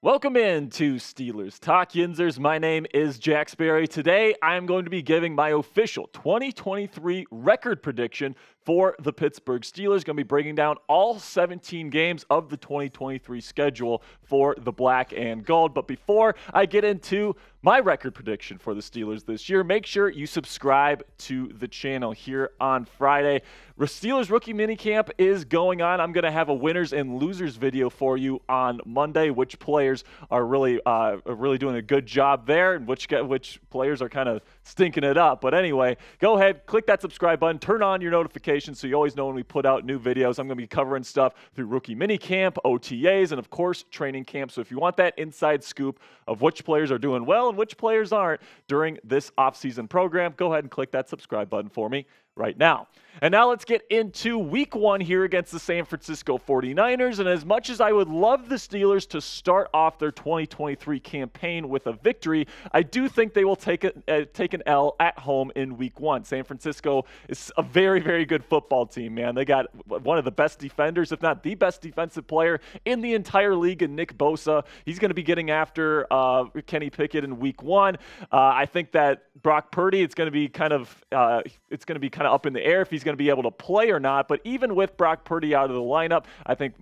Welcome in to Steelers Talk Yinzers. My name is Jack Sperry. Today, I'm going to be giving my official 2023 record prediction for the Pittsburgh Steelers. Going to be breaking down all 17 games of the 2023 schedule for the black and gold. But before I get into my record prediction for the Steelers this year, make sure you subscribe to the channel here on Friday. Steelers rookie minicamp is going on. I'm going to have a winners and losers video for you on Monday, which players are really doing a good job there and which players are kind of stinking it up. But anyway, go ahead, click that subscribe button, turn on your notifications so you always know when we put out new videos. I'm going to be covering stuff through rookie minicamp, OTAs, and of course, training camp. So if you want that inside scoop of which players are doing well and which players aren't during this offseason program, go ahead and click that subscribe button for me right now. And now let's get into week one here against the San Francisco 49ers. And as much as I would love the Steelers to start off their 2023 campaign with a victory, I do think they will take an L at home in week one. San Francisco is a very, very good football team, man. They got one of the best defenders, if not the best defensive player in the entire league in Nick Bosa. He's going to be getting after Kenny Pickett in week one. I think that Brock Purdy, it's going to be kind of up in the air if he's going to be able to play or not. But even with Brock Purdy out of the lineup, I think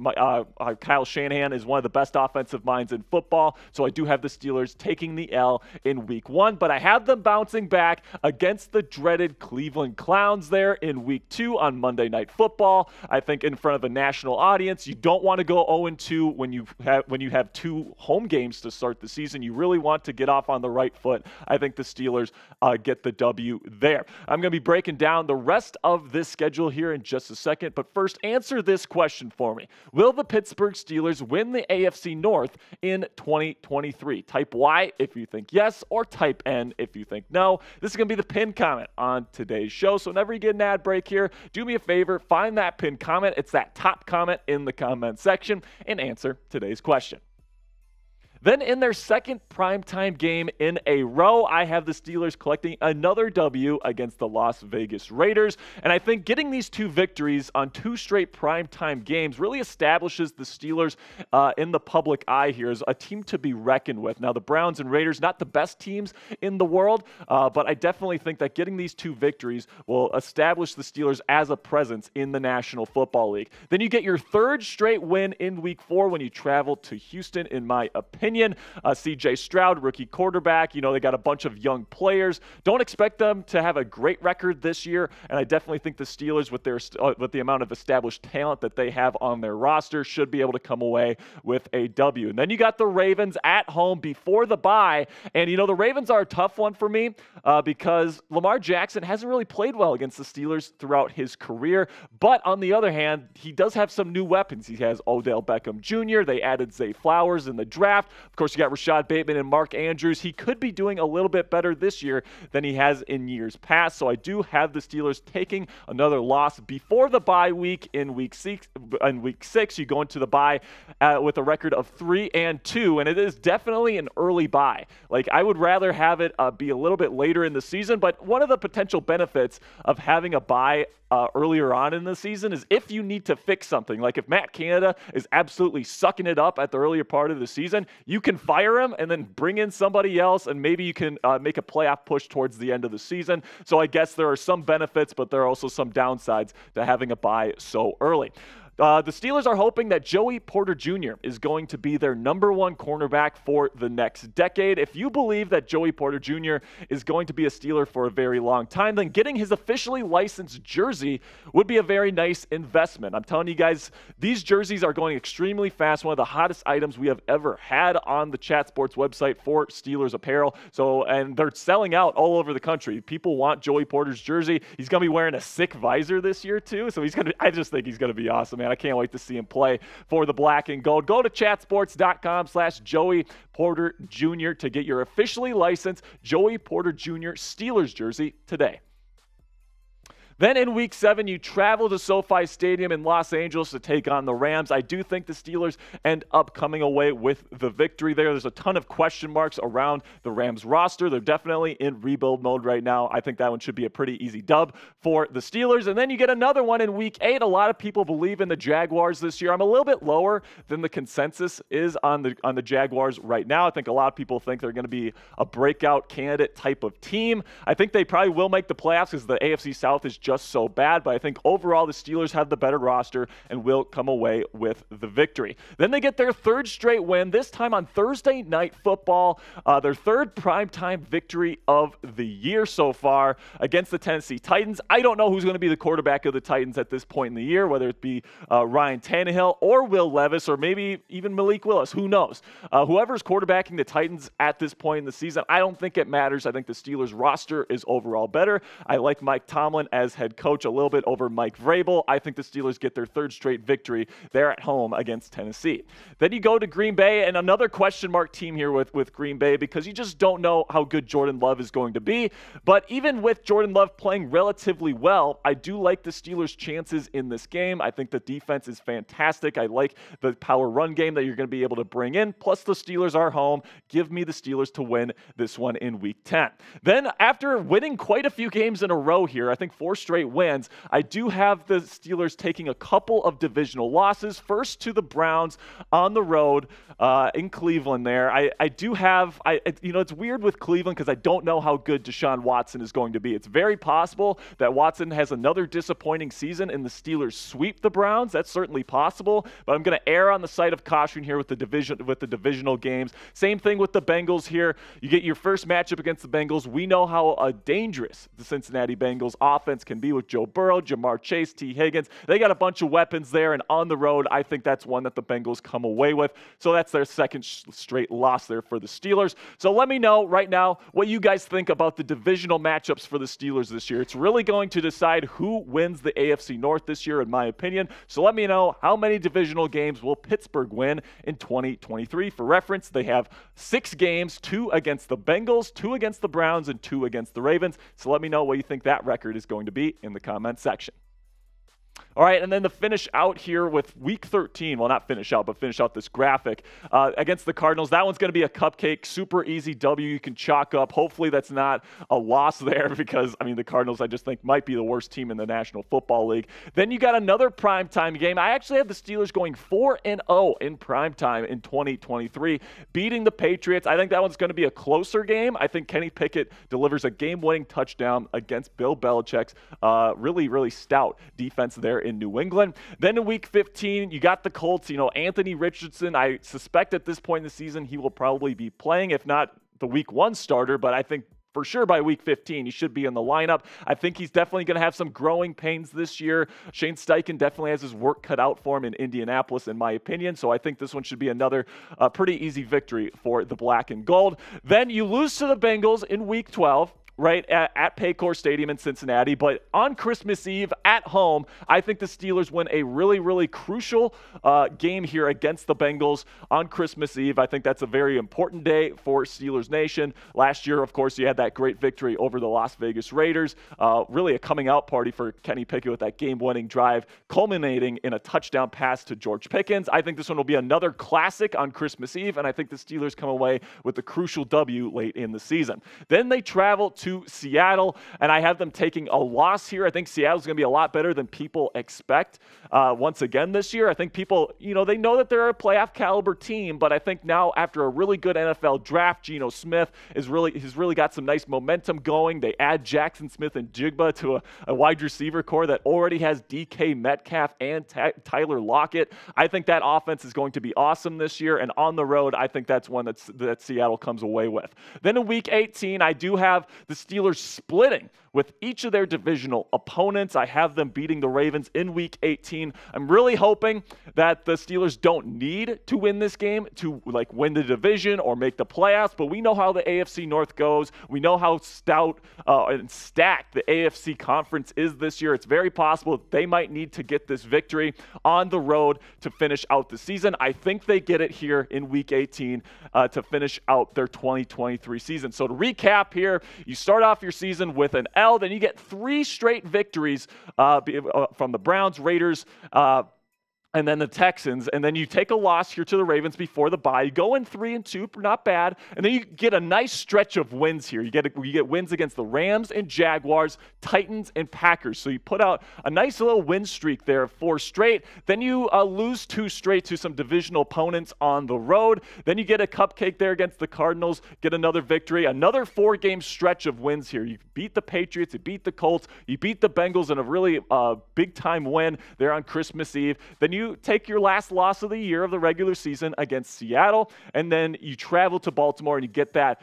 Kyle Shanahan is one of the best offensive minds in football. So I do have the Steelers taking the L in week one, but I have them bouncing back against the dreaded Cleveland Clowns there in week two on Monday Night Football. I think in front of a national audience, you don't want to go 0-2 when you have two home games to start the season. You really want to get off on the right foot. I think the Steelers get the W there. I'm going to be breaking down the rest of this schedule here in just a second, but first answer this question for me. Will the Pittsburgh Steelers win the AFC North in 2023? Type Y if you think yes, or type N if you think no. This is going to be the pinned comment on today's show, so whenever you get an ad break here, do me a favor, find that pinned comment. It's that top comment in the comment section and answer today's question. Then in their second primetime game in a row, I have the Steelers collecting another W against the Las Vegas Raiders. And I think getting these two victories on two straight primetime games really establishes the Steelers in the public eye here as a team to be reckoned with. Now, the Browns and Raiders, not the best teams in the world, but I definitely think that getting these two victories will establish the Steelers as a presence in the National Football League. Then you get your third straight win in week 4 when you travel to Houston, in my opinion. C.J. Stroud, rookie quarterback. You know, they got a bunch of young players. Don't expect them to have a great record this year, and I definitely think the Steelers, with the amount of established talent that they have on their roster, should be able to come away with a W. And then you got the Ravens at home before the bye, and you know, the Ravens are a tough one for me because Lamar Jackson hasn't really played well against the Steelers throughout his career, but on the other hand, he does have some new weapons. He has Odell Beckham Jr., they added Zay Flowers in the draft. Of course, you got Rashad Bateman and Mark Andrews. He could be doing a little bit better this year than he has in years past. So I do have the Steelers taking another loss before the bye week in week 6. You go into the bye with a record of 3-2, and it is definitely an early bye. Like, I would rather have it be a little bit later in the season, but one of the potential benefits of having a bye earlier on in the season is if you need to fix something. Like if Matt Canada is absolutely sucking it up at the earlier part of the season, you can fire him and then bring in somebody else, and maybe you can make a playoff push towards the end of the season. So I guess there are some benefits, but there are also some downsides to having a bye so early. The Steelers are hoping that Joey Porter Jr. is going to be their #1 cornerback for the next decade. If you believe that Joey Porter Jr. is going to be a Steeler for a very long time, then getting his officially licensed jersey would be a very nice investment. I'm telling you guys, these jerseys are going extremely fast. One of the hottest items we have ever had on the Chat Sports website for Steelers apparel. And they're selling out all over the country. People want Joey Porter's jersey. He's going to be wearing a sick visor this year too. So I just think he's going to be awesome, man. I can't wait to see him play for the black and gold. Go to chatsports.com/Joey Porter Jr. to get your officially licensed Joey Porter Jr. Steelers jersey today. Then in Week 7, you travel to SoFi Stadium in Los Angeles to take on the Rams. I do think the Steelers end up coming away with the victory there. There's a ton of question marks around the Rams roster. They're definitely in rebuild mode right now. I think that one should be a pretty easy dub for the Steelers. And then you get another one in Week 8. A lot of people believe in the Jaguars this year. I'm a little bit lower than the consensus is on the Jaguars right now. I think a lot of people think they're going to be a breakout candidate type of team. I think they probably will make the playoffs because the AFC South is just so bad, but I think overall the Steelers have the better roster and will come away with the victory. Then they get their third straight win, this time on Thursday Night Football, their third primetime victory of the year so far against the Tennessee Titans. I don't know who's going to be the quarterback of the Titans at this point in the year, whether it be Ryan Tannehill or Will Levis or maybe even Malik Willis. Who knows? Whoever's quarterbacking the Titans at this point in the season, I don't think it matters. I think the Steelers roster is overall better. I like Mike Tomlin as head coach a little bit over Mike Vrabel. I think the Steelers get their third straight victory there at home against Tennessee. Then you go to Green Bay, and another question mark team here with Green Bay because you just don't know how good Jordan Love is going to be. But even with Jordan Love playing relatively well, I do like the Steelers' chances in this game. I think the defense is fantastic. I like the power run game that you're going to be able to bring in. Plus, the Steelers are home. Give me the Steelers to win this one in Week 10. Then, after winning quite a few games in a row here, I think 4 straight wins, I do have the Steelers taking a couple of divisional losses. First to the Browns on the road in Cleveland there. I do have, it's weird with Cleveland because I don't know how good Deshaun Watson is going to be. It's very possible that Watson has another disappointing season and the Steelers sweep the Browns. That's certainly possible, but I'm going to err on the side of caution here with the divisional games. Same thing with the Bengals here. You get your first matchup against the Bengals. We know how dangerous the Cincinnati Bengals offense can be with Joe Burrow, Jamar Chase, T. Higgins. They got a bunch of weapons there, and on the road, I think that's one that the Bengals come away with. So that's their second straight loss there for the Steelers. So let me know right now what you guys think about the divisional matchups for the Steelers this year. It's really going to decide who wins the AFC North this year, in my opinion. So let me know how many divisional games will Pittsburgh win in 2023. For reference, they have 6 games, 2 against the Bengals, 2 against the Browns, and 2 against the Ravens. So let me know what you think that record is going to be in the comment section. All right, and then to finish out here with Week 13, well, not finish out, but finish out this graphic against the Cardinals. That one's going to be a cupcake, super easy W you can chalk up. Hopefully that's not a loss there because, the Cardinals I just think might be the worst team in the National Football League. Then you got another primetime game. I actually have the Steelers going 4-0 in primetime in 2023, beating the Patriots. I think that one's going to be a closer game. I think Kenny Pickett delivers a game-winning touchdown against Bill Belichick's really, really stout defense there in New England. Then in Week 15, you got the Colts. Anthony Richardson, I suspect at this point in the season he will probably be playing, if not the Week 1 starter, but I think for sure by Week 15 he should be in the lineup. I think he's definitely going to have some growing pains this year. Shane Steichen definitely has his work cut out for him in Indianapolis, in my opinion, so I think this one should be another pretty easy victory for the black and gold. Then you lose to the Bengals in Week 12. Right at Paycor Stadium in Cincinnati. But on Christmas Eve at home, I think the Steelers win a really, really crucial game here against the Bengals on Christmas Eve. I think that's a very important day for Steelers Nation. Last year, of course, you had that great victory over the Las Vegas Raiders. Really a coming out party for Kenny Pickett with that game-winning drive, culminating in a touchdown pass to George Pickens. I think this one will be another classic on Christmas Eve, and I think the Steelers come away with a crucial W late in the season. Then they travel to Seattle, and I have them taking a loss here. I think Seattle's going to be a lot better than people expect once again this year. I think people, they know that they're a playoff caliber team, but I think now after a really good NFL draft, Geno Smith has really got some nice momentum going. They add Jackson Smith and Jigba to a wide receiver core that already has DK Metcalf and Tyler Lockett. I think that offense is going to be awesome this year, and on the road, I think that's one that Seattle comes away with. Then in Week 18, I do have the Steelers splitting with each of their divisional opponents. I have them beating the Ravens in Week 18. I'm really hoping that the Steelers don't need to win this game to win the division or make the playoffs, but we know how the AFC North goes. We know how stout and stacked the AFC conference is this year. It's very possible that they might need to get this victory on the road to finish out the season. I think they get it here in Week 18 to finish out their 2023 season. So to recap here, you start off your season with an L. Then you get 3 straight victories from the Browns, Raiders, and then the Texans, and then you take a loss here to the Ravens before the bye. You go in 3-2, not bad, and then you get a nice stretch of wins here. You get wins against the Rams and Jaguars, Titans and Packers. So you put out a nice little win streak there of 4 straight. Then you lose 2 straight to some divisional opponents on the road. Then you get a cupcake there against the Cardinals, get another victory, another 4-game stretch of wins here. You beat the Patriots, you beat the Colts, you beat the Bengals in a really big-time win there on Christmas Eve. Then you take your last loss of the year of the regular season against Seattle, and then you travel to Baltimore and you get that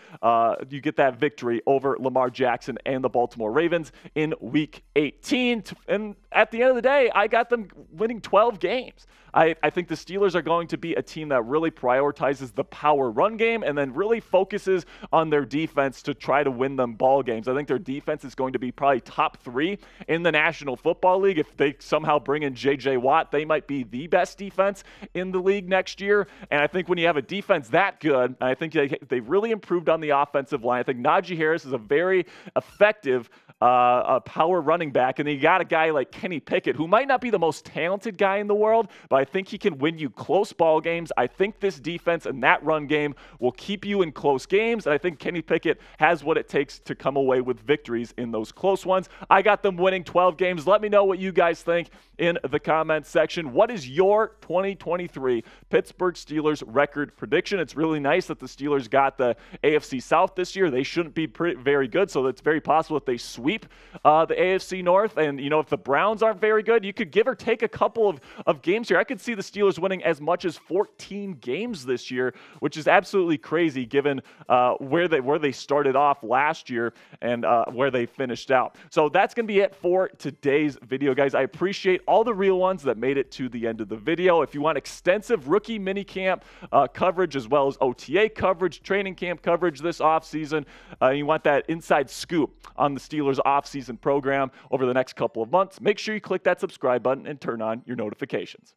victory over Lamar Jackson and the Baltimore Ravens in Week 18. And at the end of the day, I got them winning 12 games. I think the Steelers are going to be a team that really prioritizes the power run game and then really focuses on their defense to try to win them ball games. I think their defense is going to be probably top 3 in the National Football League. If they somehow bring in J.J. Watt, they might be the best defense in the league next year. And I think when you have a defense that good, I think they really improved on the offensive line. I think Najee Harris is a very effective power running back. And then you got a guy like Kenny Pickett, who might not be the most talented guy in the world, but I think he can win you close ball games. I think this defense and that run game will keep you in close games. And I think Kenny Pickett has what it takes to come away with victories in those close ones. I got them winning 12 games. Let me know what you guys think in the comments section. What is your 2023 Pittsburgh Steelers record prediction? It's really nice that the Steelers got the AFC South this year. They shouldn't be very good, so it's very possible that they sweep the AFC North. And, if the Browns aren't very good, you could give or take a couple of games here. I could see the Steelers winning as much as 14 games this year, which is absolutely crazy given where they started off last year and where they finished out. So that's going to be it for today's video, guys. I appreciate all the real ones that made it to the end of the video. If you want extensive rookie minicamp coverage as well as OTA coverage, training camp coverage this offseason, you want that inside scoop on the Steelers offseason program over the next couple of months, make sure you click that subscribe button and turn on your notifications.